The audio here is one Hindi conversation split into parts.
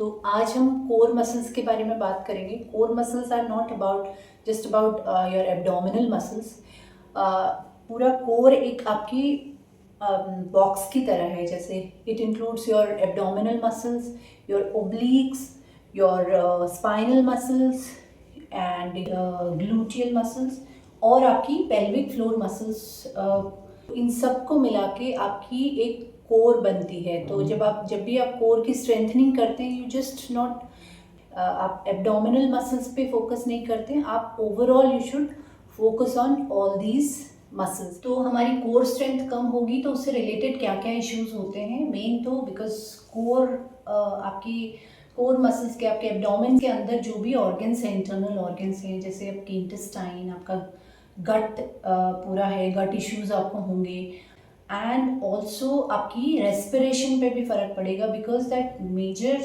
तो आज हम कोर मसल्स के बारे में बात करेंगे। Core muscles are not about just about your abdominal muscles. पूरा कोर एक आपकी बॉक्स की तरह है, जैसे it includes your abdominal muscles, your obliques, your spinal muscles and gluteal muscles और आपकी पेल्विक फ्लोर मसल्स। इन सब को मिला के आपकी एक कोर बनती है। तो जब भी आप कोर की स्ट्रेंथनिंग करते हैं, यू जस्ट नॉट आप एब्डोमिनल मसल्स पे फोकस नहीं करते हैं, आप overall you should focus on all these muscles. तो हमारी कोर स्ट्रेंथ कम होगी तो उससे रिलेटेड क्या क्या इश्यूज होते हैं। मेन तो बिकॉज कोर आपकी कोर मसल्स के आपके एब्डोमेन के अंदर जो भी ऑर्गन्स हैं, इंटरनल ऑर्गन्स हैं, जैसे आपकी इंटेस्टाइन, आपका गट पूरा है, गट इश्यूज आपको होंगे। एंड ऑल्सो आपकी रेस्पिरेशन पे भी फ़र्क पड़ेगा, बिकॉज दैट मेजर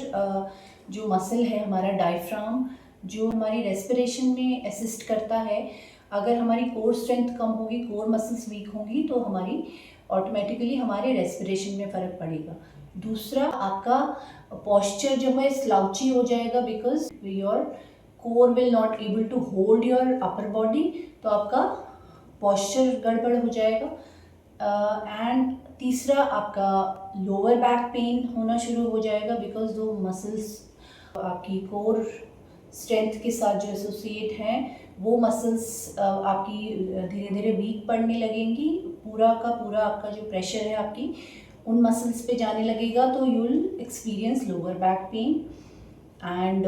जो मसल है हमारा डायफ्राम, जो हमारी रेस्पिरेशन में असिस्ट करता है। अगर हमारी कोर स्ट्रेंथ कम होगी, कोर मसल्स वीक होंगी, तो हमारी ऑटोमेटिकली हमारे रेस्पिरेशन में फ़र्क पड़ेगा। दूसरा, आपका पॉस्चर जो है स्लाउची हो जाएगा, because your core will not able to hold your upper body, तो आपका पॉस्चर गड़बड़ हो जाएगा। एंड तीसरा, आपका लोअर बैक पेन होना शुरू हो जाएगा, बिकॉज दो मसल्स आपकी कोर स्ट्रेंथ के साथ जो एसोसिएट हैं, वो मसल्स आपकी धीरे धीरे वीक पड़ने लगेंगी। पूरा का पूरा आपका जो प्रेशर है आपकी उन मसल्स पे जाने लगेगा, तो you will experience lower back pain and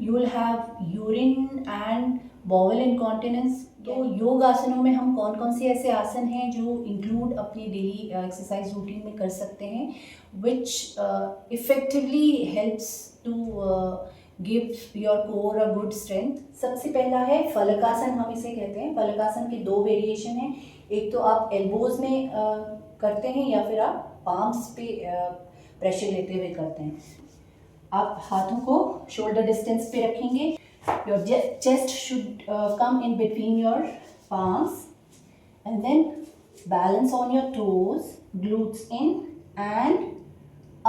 you will have urine and bowel incontinence. तो योग आसनों में हम कौन कौन से ऐसे आसन हैं जो इंक्लूड अपनी डेली एक्सरसाइज रूटीन में कर सकते हैं, which effectively helps to give your core a good strength. सबसे पहला है फलकासन, हम इसे कहते हैं। फलकासन के दो वेरिएशन हैं। एक तो आप एल्बोज में करते हैं या फिर आप पाम्स पे प्रेशर लेते हुए करते हैं। आप हाथों को शोल्डर डिस्टेंस पे रखेंगे। Your chest should come in between your palms, and then balance on your toes, glutes in, and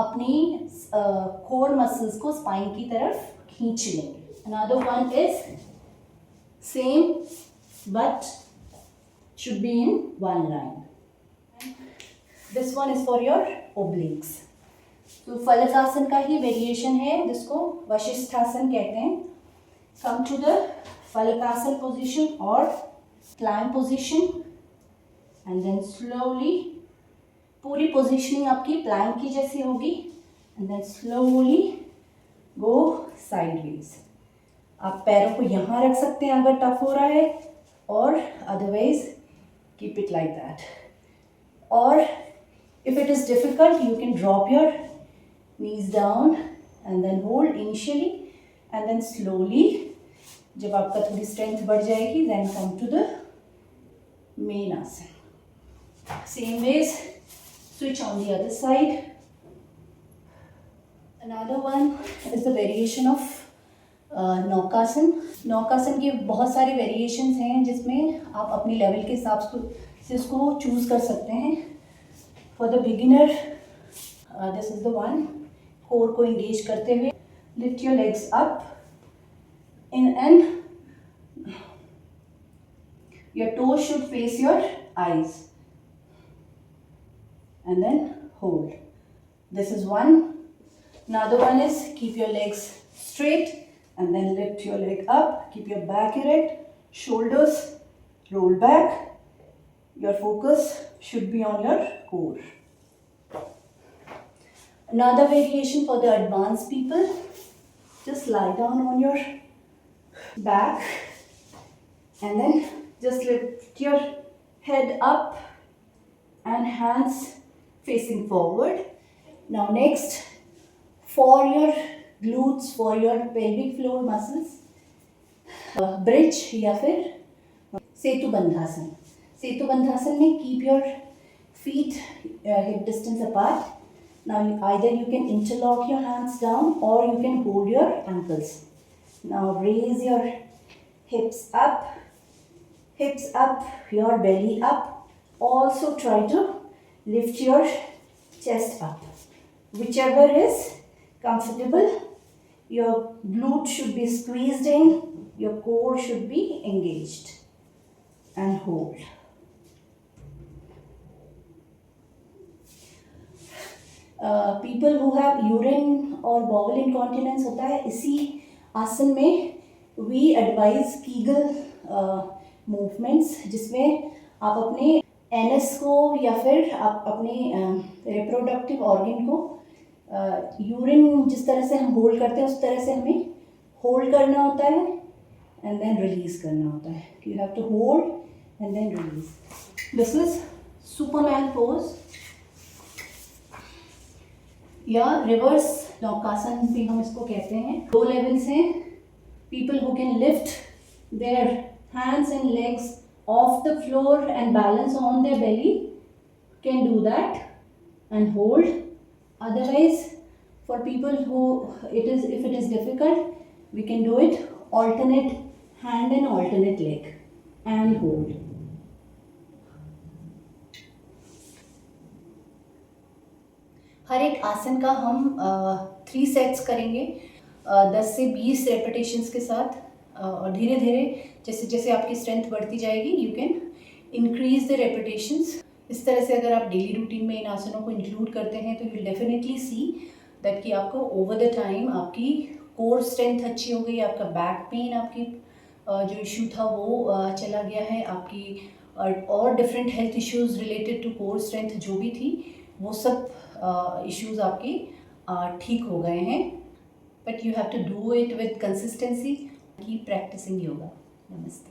अपनी core muscles को spine की तरफ खींच लेंगे। Another one is same but should be in one line. This one is for your obliques. तो फलकासन का ही वेरिएशन है, जिसको वशिष्ठासन कहते हैं। Come to the Falakasana position or plank position, and then slowly पूरी पोजीशनिंग आपकी प्लैंक की जैसी होगी, and then slowly go sideways. आप पैरों को यहाँ रख सकते हैं अगर टफ हो रहा है, और otherwise keep it like that. और if it is difficult, you can drop your knees down and then hold initially, and then slowly जब आपका थोड़ी स्ट्रेंथ बढ़ जाएगी, then come to the main आसन. Same ways, switch on the other side. Another one is the variation of नौकासन. नौकासन के बहुत सारे वेरिएशंस हैं, जिसमें आप अपनी लेवल के हिसाब से इसको चूज कर सकते हैं. For the beginner, this is the one. Core को इंगेज करते हुए lift your legs up in, and your toes should face your eyes, and then hold. This is one. Another one is keep your legs straight and then lift your leg up, keep your back erect, shoulders roll back. Your focus should be on your core. Another variation for the advanced people, just lie down on your back and then just lift your head up and hands facing forward. Now next, for your glutes, for your pelvic floor muscles, bridge या फिर सेतुबंधासन. सेतुबंधासन में keep your feet hip distance apart. Now either you can interlock your hands down or you can hold your ankles. Now raise your hips up, your belly up. Also try to lift your chest up. Whichever is comfortable. Your glute should be squeezed in. Your core should be engaged. And hold. People who have urine और bowel incontinence होता है, इसी आसन में we advise Kegel movements, जिसमें आप अपने एनस को या फिर आप अपने रिप्रोडक्टिव ऑर्गन को यूरिन जिस तरह से हम होल्ड करते हैं उस तरह से हमें होल्ड करना होता है एंड देन रिलीज करना होता है. You have to hold and then release. This is superman pose या रिवर्स नौकासन भी हम इसको कहते हैं. 2 लेवल्स हैं. People who can lift their hands and legs off the floor and balance on their belly can do that and hold. Otherwise, for people who if it is difficult, we can do it alternate hand and alternate leg and hold. हर एक आसन का हम 3 सेट्स करेंगे 10 से 20 रेपिटेशंस के साथ. और धीरे धीरे जैसे जैसे आपकी स्ट्रेंथ बढ़ती जाएगी you can increase the repetitions. इस तरह से अगर आप डेली रूटीन में इन आसनों को इंक्लूड करते हैं तो यू डेफिनेटली सी दैट कि आपको ओवर द टाइम आपकी कोर स्ट्रेंथ अच्छी हो गई, आपका बैक पेन आपकी जो इशू था वो चला गया है, आपकी और different health issues related to core strength जो भी थी वो सब इश्यूज आपकी ठीक हो गए हैं. But you have to do it with consistency. Keep practicing yoga. Namaste.